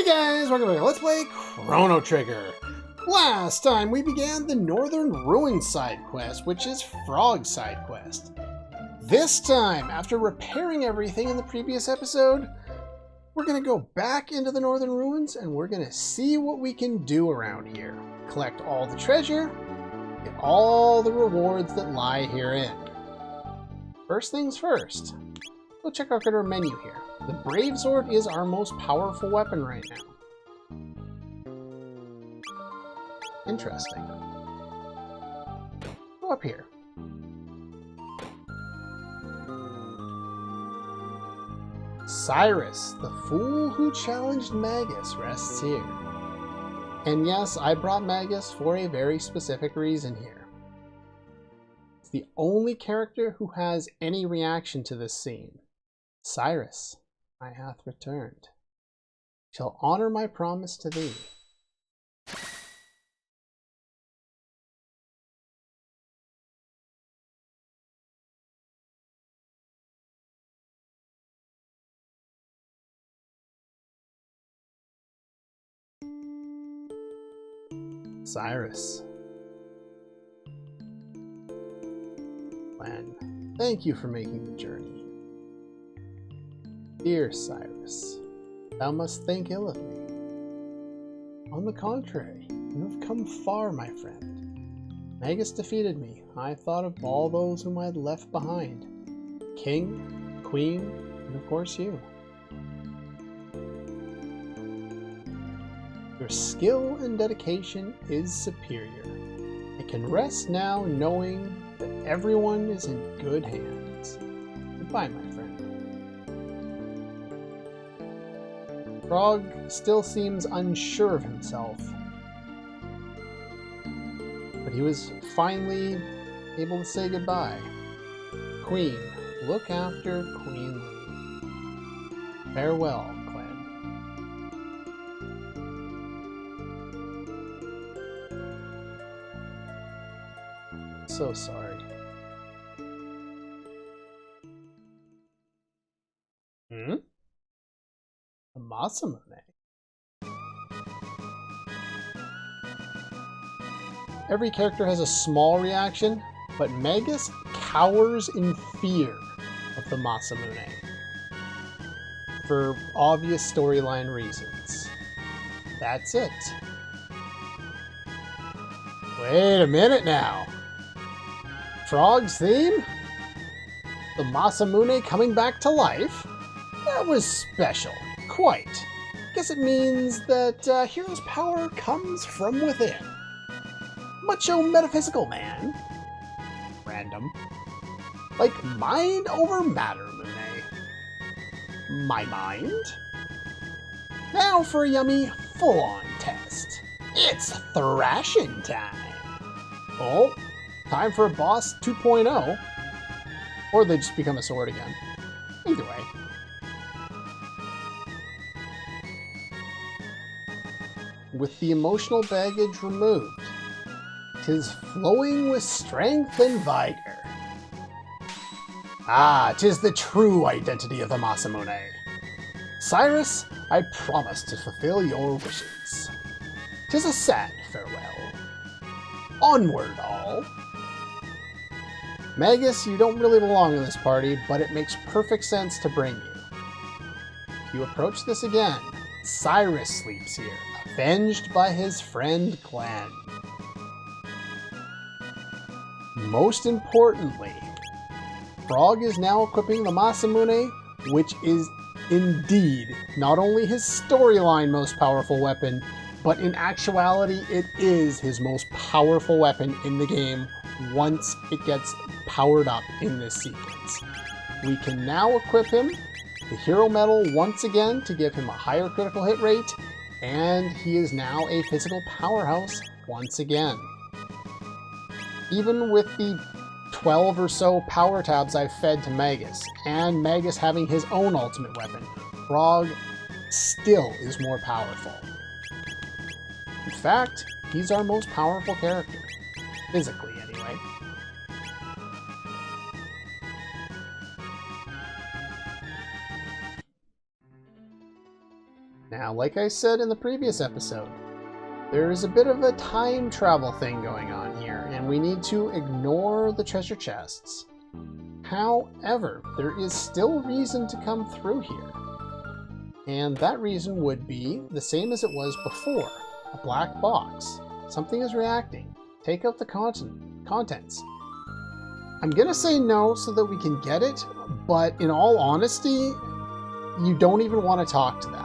Hey guys, welcome back. Let's play Chrono Trigger. Last time we began the Northern Ruins side quest, which is Frog's side quest. This time, after repairing everything in the previous episode, we're going to go back into the Northern Ruins and we're going to see what we can do around here. Collect all the treasure, get all the rewards that lie herein. First things first, we'll check out our menu here. The Brave Sword is our most powerful weapon right now. Interesting. Go up here. Cyrus, the fool who challenged Magus, rests here. And yes, I brought Magus for a very specific reason here. It's the only character who has any reaction to this scene. Cyrus, I hath returned. Shall honor my promise to thee. Cyrus. Lan, thank you for making the journey. Dear Cyrus, thou must think ill of me. On the contrary, you have come far, my friend. Magus defeated me. I thought of all those whom I had left behind. King, Queen, and of course you. Your skill and dedication is superior. I can rest now knowing that everyone is in good hands. Goodbye, my friend. Frog still seems unsure of himself, but he was finally able to say goodbye. Queen, look after Queen Lee. Farewell, Clan. So sorry. The Masamune. Every character has a small reaction, but Magus cowers in fear of the Masamune. For obvious storyline reasons. That's it. Wait a minute now. Frog's theme? The Masamune coming back to life? That was special. Quite. Guess it means that hero's power comes from within. Macho metaphysical man. Random. Like mind over matter, Mune. My mind? Now for a yummy full-on test. It's thrashing time. Oh, time for a boss 2.0. Or they just become a sword again. Either way. With the emotional baggage removed, 'tis flowing with strength and vigor. Ah, 'tis the true identity of the Masamune. Cyrus, I promise to fulfill your wishes. 'Tis a sad farewell. Onward, all. Magus, you don't really belong in this party, but it makes perfect sense to bring you. If you approach this again, Cyrus sleeps here, avenged by his friend Clan. Most importantly, Frog is now equipping the Masamune, which is indeed not only his storyline most powerful weapon, but in actuality it is his most powerful weapon in the game once it gets powered up in this sequence. We can now equip him the Hero Medal once again to give him a higher critical hit rate, and he is now a physical powerhouse once again. Even with the 12 or so power tabs I've fed to Magus, and Magus having his own ultimate weapon, Frog still is more powerful. In fact, he's our most powerful character. Physically, anyway. Now, like I said in the previous episode, there is a bit of a time travel thing going on here, and we need to ignore the treasure chests. However, there is still reason to come through here. And that reason would be the same as it was before. A black box. Something is reacting. Take out the contents. I'm gonna say no so that we can get it, but in all honesty, you don't even want to talk to that.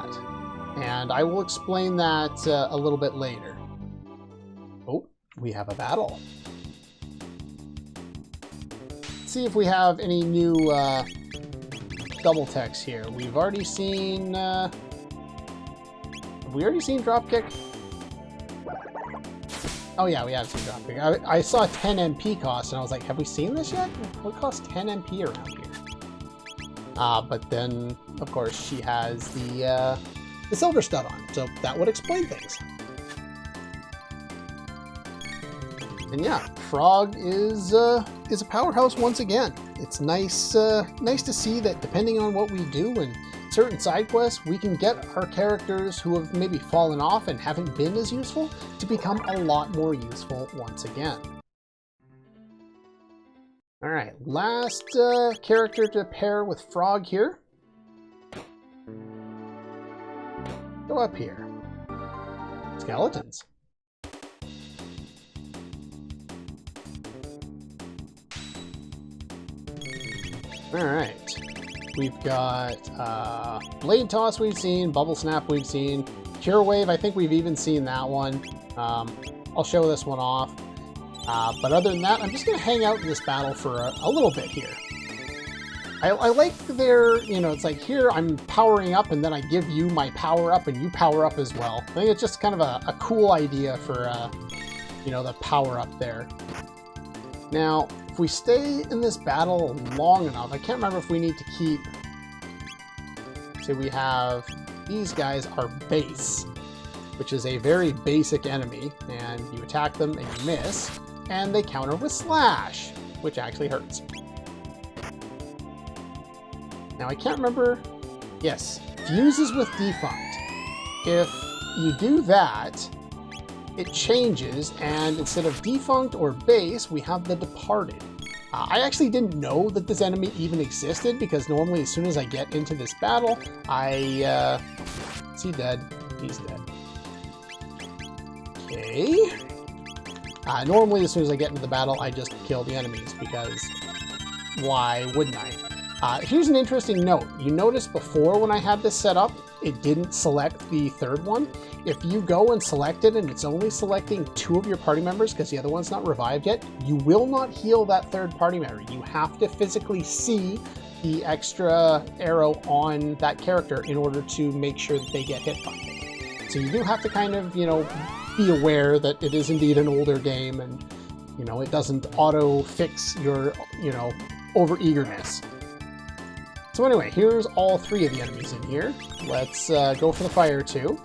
And I will explain that a little bit later. Oh, we have a battle. Let's see if we have any new double text here. We've already seen... have we already seen Dropkick? Oh yeah, we have seen Dropkick. I saw 10 MP cost and I was like, have we seen this yet? What costs 10 MP around here? But then, of course, she has the silver stud on, so that would explain things. And yeah, Frog is a powerhouse once again. It's nice to see that depending on what we do and certain side quests, we can get our characters who have maybe fallen off and haven't been as useful to become a lot more useful once again. All right, last character to pair with Frog here. Go up here. Skeletons. Alright. We've got Blade Toss we've seen, Bubble Snap we've seen, Cure Wave, I think we've even seen that one. I'll show this one off. But other than that, I'm just going to hang out in this battle for a little bit here. I like their, you know, it's like here I'm powering up and then I give you my power up and you power up as well. I think it's just kind of a cool idea for, you know, the power up there. Now, if we stay in this battle long enough, I can't remember if we need to keep, say we have, these guys are base, which is a very basic enemy, and you attack them and you miss, and they counter with Slash, which actually hurts. Now I can't remember, yes, fuses with Defunct. If you do that, it changes, and instead of Defunct or Base, we have the Departed. I actually didn't know that this enemy even existed, because normally as soon as I get into this battle, is he dead? He's dead. Okay. Normally as soon as I get into the battle, I just kill the enemies, because why wouldn't I? Here's an interesting note. You noticed before when I had this set up, it didn't select the third one. If you go and select it and it's only selecting 2 of your party members because the other one's not revived yet, you will not heal that third party member. You have to physically see the extra arrow on that character in order to make sure that they get hit by it. So you do have to kind of, you know, be aware that it is indeed an older game and, you know, it doesn't auto fix your, you know, over eagerness. So anyway, here's all 3 of the enemies in here. Let's go for the fire too.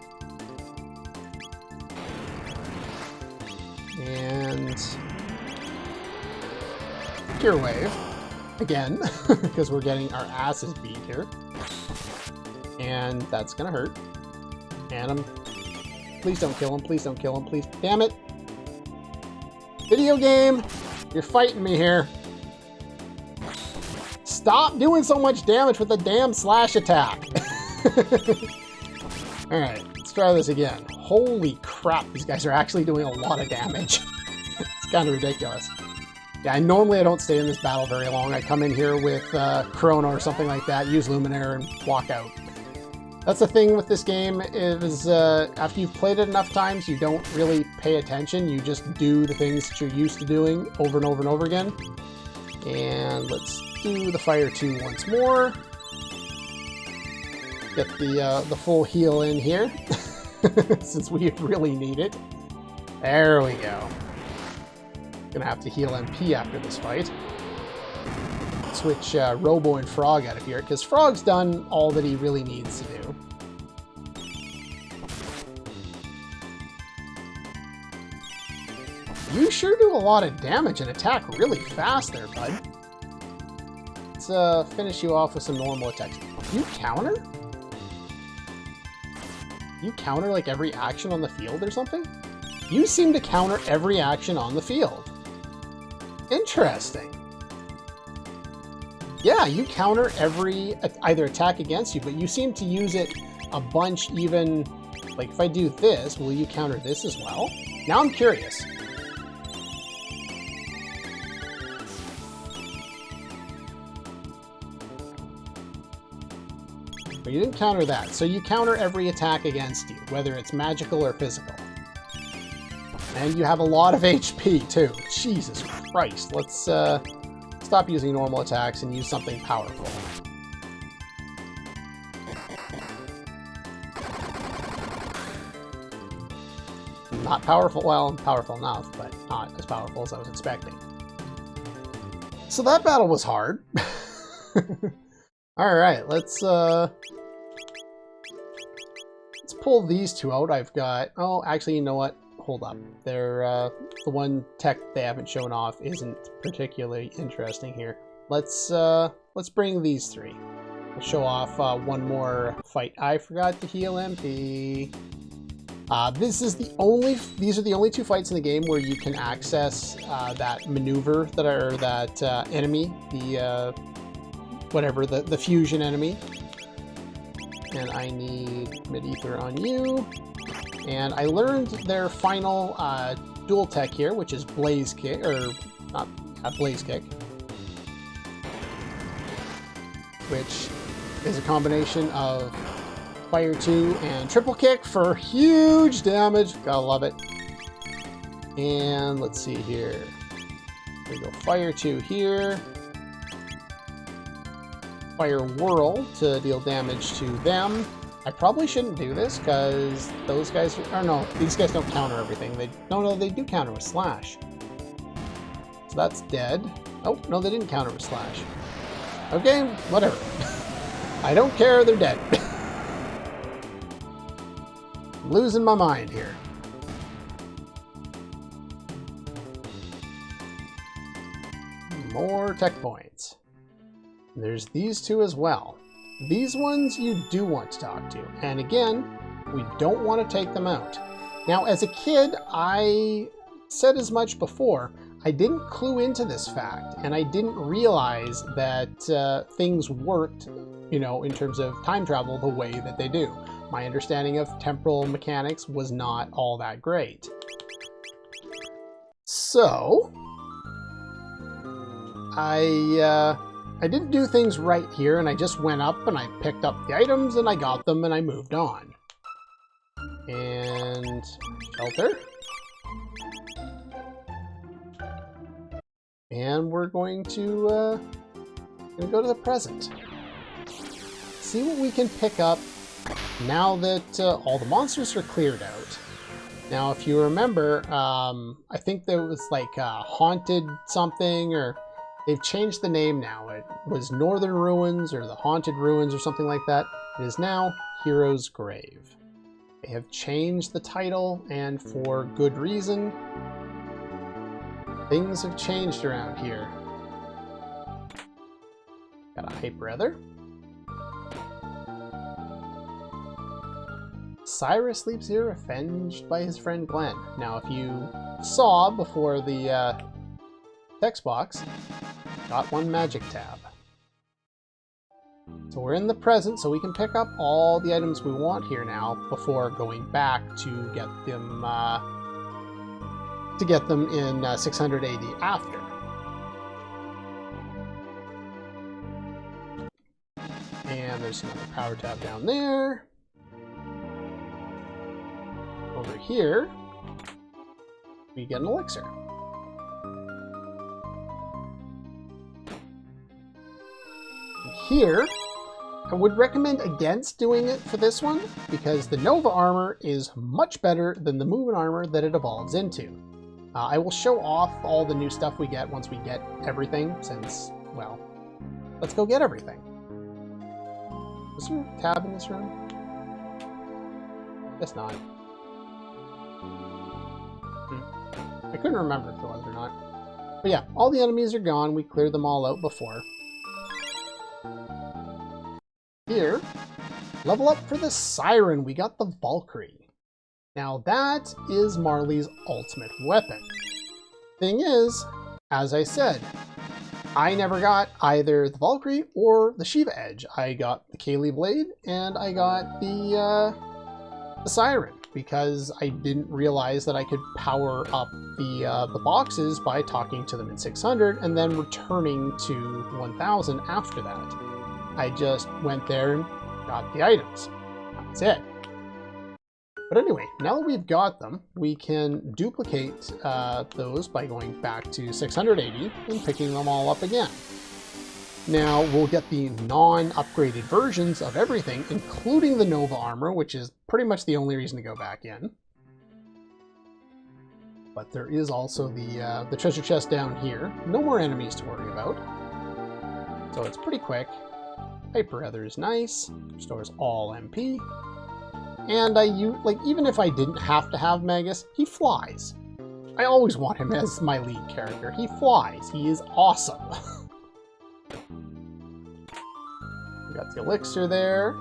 And Cure Wave again, because we're getting our asses beat here. And that's gonna hurt. And please don't kill him, please don't kill him, please. Damn it. Video game, you're fighting me here. Stop doing so much damage with the damn slash attack. Alright, let's try this again. Holy crap, these guys are actually doing a lot of damage. It's kind of ridiculous. Yeah, normally I don't stay in this battle very long. I come in here with Chrono or something like that, use Luminaire, and walk out. That's the thing with this game, is after you've played it enough times, you don't really pay attention. You just do the things that you're used to doing over and over and over again. And let's do the fire 2 once more. Get the full heal in here, since we really need it. There we go. Gonna have to heal MP after this fight. Switch Robo and Frog out of here, because Frog's done all that he really needs to do. You sure do a lot of damage and attack really fast there, bud. Let's finish you off with some normal attacks. You counter? You counter like every action on the field or something? You seem to counter every action on the field. Interesting. Yeah, you counter every either attack against you, but you seem to use it a bunch even, like if I do this, will you counter this as well? Now I'm curious. But you didn't counter that, so you counter every attack against you, whether it's magical or physical. And you have a lot of HP too. Jesus Christ, let's stop using normal attacks and use something powerful. Not powerful, well, powerful enough, but not as powerful as I was expecting. So that battle was hard. Alright, let's pull these two out. I've got, oh, actually, you know what? Hold up. They're, the one tech they haven't shown off isn't particularly interesting here. Let's bring these three. We'll show off one more fight. I forgot to heal MP. These are the only two fights in the game where you can access that maneuver that enemy, the whatever, the fusion enemy. And I need mid-ether on you. And I learned their final dual tech here, which is Blaze Kick, or not Blaze Kick, which is a combination of Fire 2 and Triple Kick for huge damage. Gotta love it. And let's see here. There we go. Fire 2 here. Fire Whirl to deal damage to them. I probably shouldn't do this because those guys, or no, these guys don't counter everything. No, they do counter with Slash. So that's dead. Oh, no, they didn't counter with Slash. Okay, whatever. I don't care, they're dead. I'm losing my mind here. More tech points. There's these two as well. These ones you do want to talk to. And again, we don't want to take them out. Now, as a kid, I said as much before. I didn't clue into this fact, and I didn't realize that things worked, you know, in terms of time travel the way that they do. My understanding of temporal mechanics was not all that great. So, I didn't do things right here, and I just went up and I picked up the items and I got them and I moved on. And shelter. And we're going to go to the present. See what we can pick up now that all the monsters are cleared out. Now, if you remember, I think there was like Haunted something, or they've changed the name now. It was Northern Ruins or the Haunted Ruins or something like that. It is now Hero's Grave. They have changed the title, and for good reason. Things have changed around here. Got a hype brother. Cyrus sleeps here, avenged by his friend Glenn. Now, if you saw before the text box, got one magic tab. So we're in the present, so we can pick up all the items we want here now before going back to get them in 600 AD after. And there's another power tab down there. Over here, we get an elixir. And here, I would recommend against doing it for this one, because the Nova armor is much better than the movement armor that it evolves into. I will show off all the new stuff we get once we get everything, since, well, let's go get everything. Was there a tab in this room? Guess not. I couldn't remember if there was or not. But yeah, all the enemies are gone. We cleared them all out before. Here, Level up for the Siren, we got the Valkyrie. Now that is Marley's ultimate weapon. Thing is, as I said, I never got either the Valkyrie or the Shiva Edge. I got the Kaylee Blade and I got the Siren because I didn't realize that I could power up the boxes by talking to them in 600 and then returning to 1000 after that. I just went there and got the items. That's it. But anyway, now that we've got them, we can duplicate those by going back to 680 and picking them all up again. Now we'll get the non-upgraded versions of everything, including the Nova armor, which is pretty much the only reason to go back in. But there is also the treasure chest down here. No more enemies to worry about. So it's pretty quick. Hyper Ether is nice. Restores all MP. And even if I didn't have to have Magus, he flies. I always want him as my lead character. He flies. He is awesome. We got the elixir there.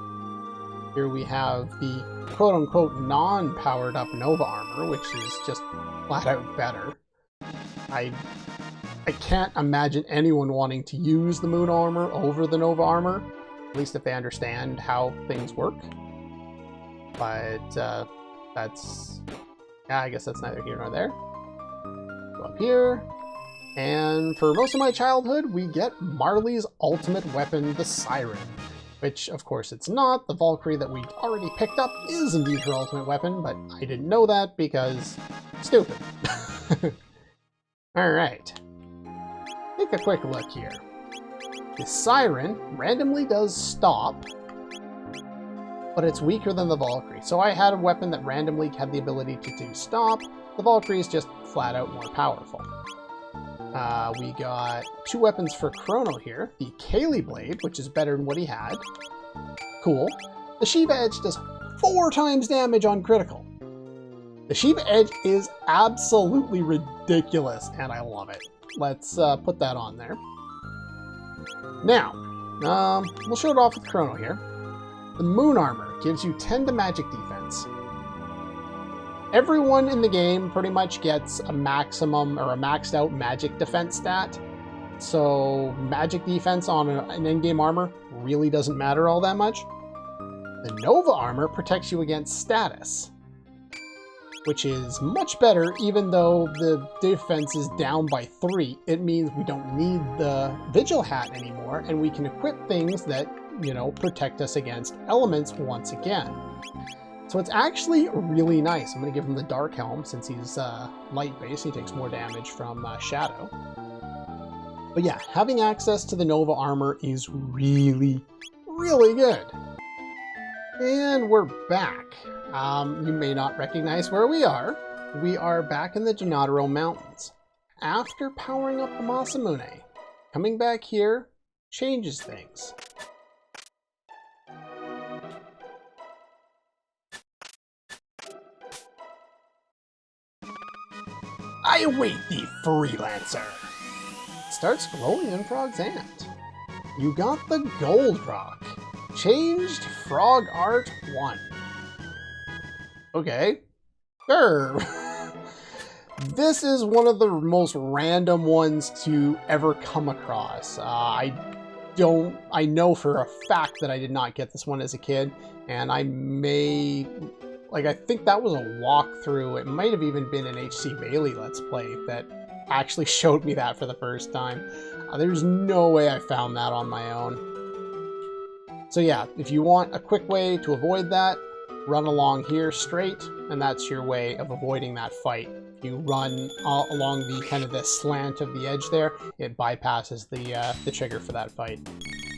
Here we have the quote-unquote non-powered up Nova armor, which is just flat out better. I can't imagine anyone wanting to use the Moon armor over the Nova armor, at least if they understand how things work. But I guess that's neither here nor there. Go up here. And for most of my childhood, we get Marley's ultimate weapon, the Siren. Which, of course, it's not. The Valkyrie that we already picked up is indeed her ultimate weapon, but I didn't know that because stupid. Alright. Take a quick look here. The Siren randomly does stop, but it's weaker than the Valkyrie. So I had a weapon that randomly had the ability to do stop. The Valkyrie is just flat out more powerful. We got two weapons for Chrono here. The Kaylee Blade, which is better than what he had. Cool. The Shiva Edge does 4 times damage on critical. The Shiva Edge is absolutely ridiculous, and I love it. Let's put that on there. Now, we'll show it off with Chrono here. The Moon Armor gives you 10 to magic defense. Everyone in the game pretty much gets a maximum or a maxed out magic defense stat. So magic defense on an endgame armor really doesn't matter all that much. The Nova armor protects you against status, which is much better. Even though the defense is down by 3, it means we don't need the Vigil Hat anymore, and we can equip things that, you know, protect us against elements once again. So it's actually really nice. I'm going to give him the Dark Helm since he's light base. He takes more damage from Shadow. But yeah, having access to the Nova armor is really, really good. And we're back. You may not recognize where we are. We are back in the Genotaro Mountains. After powering up the Masamune, coming back here changes things. I await thee, freelancer! It starts glowing in Frog's hand. You got the Gold Rock. Changed Frog Art 1. Okay. Sure. This is one of the most random ones to ever come across. I know for a fact that I did not get this one as a kid, and I may... I think that was a walkthrough. It might have even been an HC Bailey Let's Play that actually showed me that for the first time. There's no way I found that on my own. So yeah, if you want a quick way to avoid that, run along here straight, and that's your way of avoiding that fight. If you run along the kind of the slant of the edge there, it bypasses the trigger for that fight.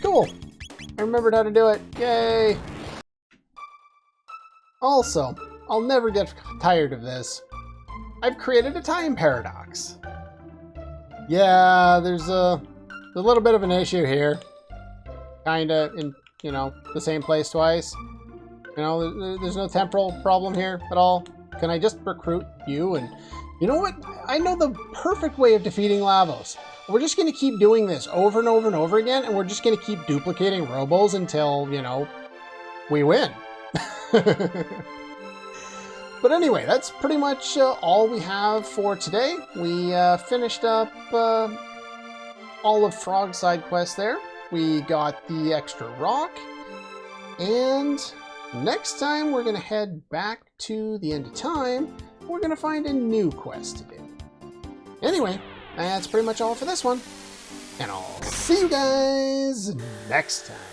Cool! I remembered how to do it. Yay! Also, I'll never get tired of this. I've created a time paradox. Yeah, there's a little bit of an issue here. Kinda in, you know, the same place twice. You know, there's no temporal problem here at all. Can I just recruit you? And you know what? I know the perfect way of defeating Lavos. We're just going to keep doing this over and over and over again, and we're just going to keep duplicating Robos until, you know, we win. But anyway, that's pretty much all we have for today. We finished up all of Frog's side quests there. We got the extra rock. And next time we're going to head back to the end of time. We're going to find a new quest to do. Anyway, that's pretty much all for this one. And I'll see you guys next time.